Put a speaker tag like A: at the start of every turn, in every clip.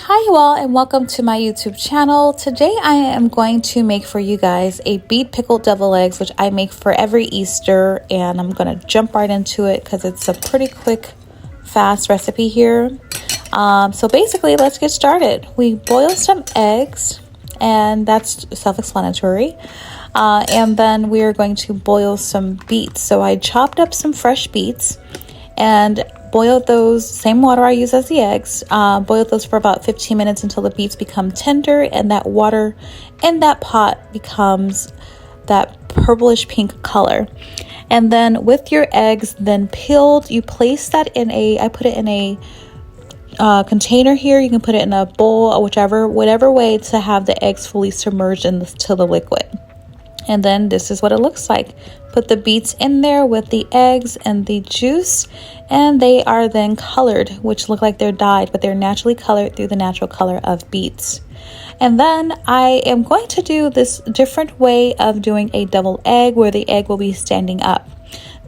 A: Hi you all, and welcome to my YouTube channel. Today I am going to make for you guys a beet pickled devil eggs, which I make for every Easter, and I'm going to jump right into it because it's a pretty quick, fast recipe here. So basically, let's get started. We boil some eggs, and that's self-explanatory. And then we are going to boil some beets. So I chopped up some fresh beets and boiled those, same water I use as the eggs, boiled those for about 15 minutes until the beets become tender and that water in that pot becomes that purplish pink color. And then with your eggs then peeled, you place that in I put it in a container here. You can put it in a bowl or whatever way to have the eggs fully submerged into the liquid. And then this is what it looks like. Put the beets in there with the eggs and the juice, and they are then colored, which look like they're dyed, but they're naturally colored through the natural color of beets. And then I am going to do this different way of doing a double egg where the egg will be standing up.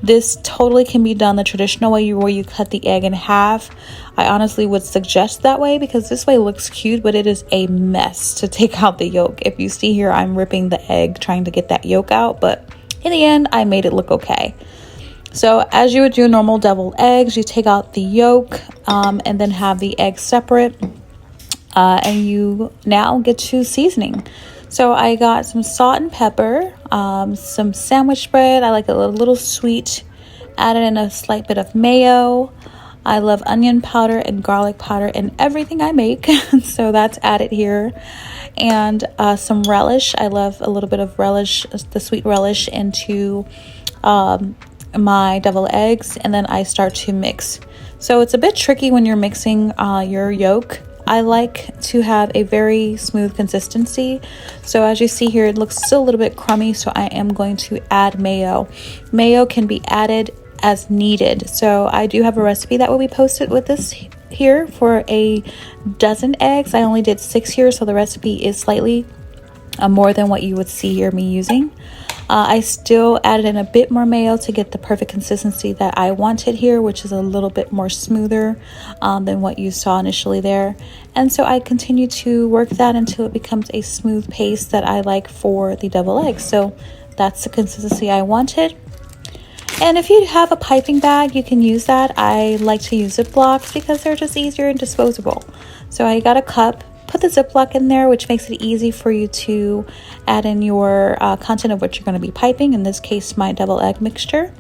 A: This totally can be done the traditional way where you cut the egg in half. I honestly would suggest that way because this way looks cute, but it is a mess to take out the yolk. If you see here, I'm ripping the egg trying to get that yolk out, but in the end, I made it look okay. So as you would do normal deviled eggs, you take out the yolk and then have the egg separate. And you now get to seasoning. So I got some salt and pepper, some sandwich bread. I like it a little sweet. Added in a slight bit of mayo. I love onion powder and garlic powder in everything I make. So that's added here. And some relish. I love a little bit of relish, the sweet relish, into my deviled eggs. And then I start to mix. So it's a bit tricky when you're mixing your yolk. I like to have a very smooth consistency. So as you see here, it looks still a little bit crummy. So I am going to add mayo. Mayo can be added as needed. So I do have a recipe that will be posted with this here for a dozen eggs. I only did 6 here, so the recipe is slightly more than what you would see here me using. I still added in a bit more mayo to get the perfect consistency that I wanted here, which is a little bit more smoother than what you saw initially there. And so I continue to work that until it becomes a smooth paste that I like for the deviled eggs. So that's the consistency I wanted. And if you have a piping bag, you can use that. I like to use Ziplocs because they're just easier and disposable. So I got a cup. Put the Ziploc in there, which makes it easy for you to add in your content of what you're going to be piping. In this case, my deviled egg mixture.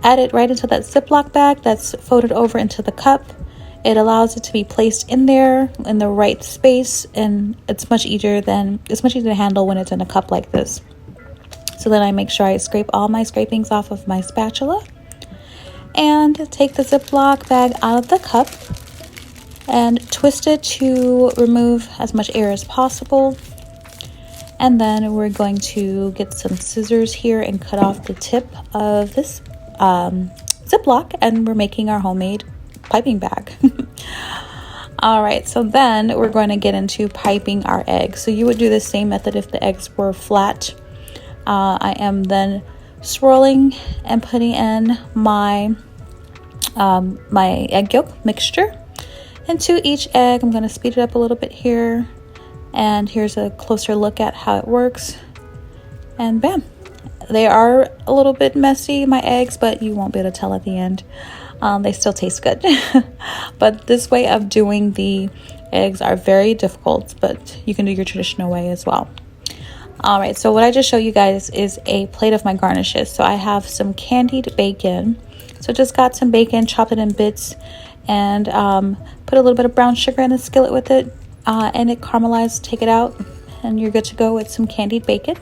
A: Add it right into that Ziploc bag that's folded over into the cup. It allows it to be placed in there in the right space, and it's much easier to handle when it's in a cup like this. So then I make sure I scrape all my scrapings off of my spatula and take the Ziploc bag out of the cup and twist it to remove as much air as possible. And then we're going to get some scissors here and cut off the tip of this Ziploc, and we're making our homemade piping bag. All right, so then we're going to get into piping our eggs. So you would do the same method if the eggs were flat. I am then swirling and putting in my my egg yolk mixture into each egg. I'm going to speed it up a little bit here, and here's a closer look at how it works. And bam, they are a little bit messy, my eggs, but you won't be able to tell at the end. They still taste good. But this way of doing the eggs are very difficult, but you can do your traditional way as well. All right, so what I just showed you guys is a plate of my garnishes. So I have some candied bacon. So just got some bacon, chopped it in bits, and put a little bit of brown sugar in the skillet with it, and it caramelized. Take it out, and you're good to go with some candied bacon.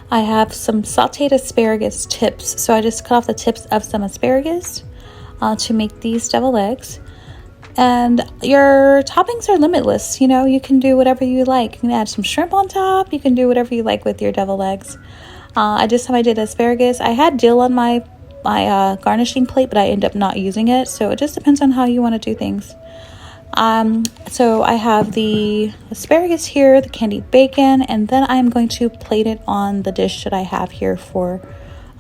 A: I have some sauteed asparagus tips. So I just cut off the tips of some asparagus to make these deviled eggs. And your toppings are limitless. You know, you can do whatever you like. You can add some shrimp on top. You can do whatever you like with your deviled eggs. I did asparagus. I had dill on my garnishing plate, but I end up not using it. So it just depends on how you want to do things. So I have the asparagus here, the candied bacon, and then I'm going to plate it on the dish that I have here for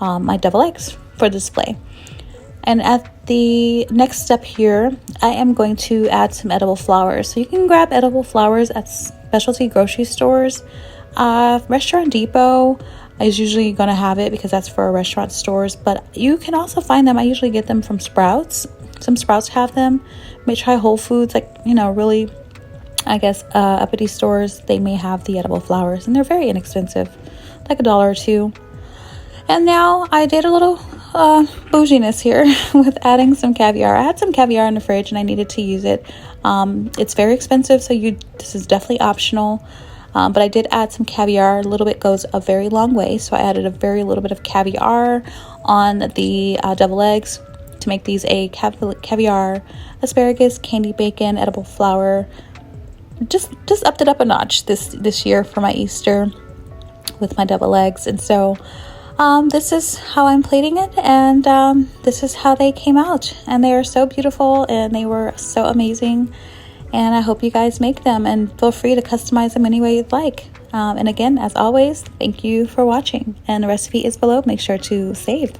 A: my deviled eggs for display. And at the next step here, I am going to add some edible flowers. So you can grab edible flowers at specialty grocery stores. Restaurant Depot is usually going to have it because that's for restaurant stores, but you can also find them. I usually get them from Sprouts. Some Sprouts have them. May try Whole Foods, like, you know, really, I guess, uppity stores. They may have the edible flowers, and they're very inexpensive, like $1 or $2. And now I did a little bouginess here with adding some caviar. I had some caviar in the fridge and I needed to use it. It's very expensive, so this is definitely optional. But I did add some caviar. A little bit goes a very long way, so I added a very little bit of caviar on the devil eggs to make these a caviar, asparagus, candy bacon, edible flower. Just upped it up a notch this year for my Easter with my devil eggs. And so this is how I'm plating it, and this is how they came out, and they are so beautiful and they were so amazing. And I hope you guys make them, and feel free to customize them any way you'd like. And again, as always, thank you for watching, and the recipe is below. Make sure to save.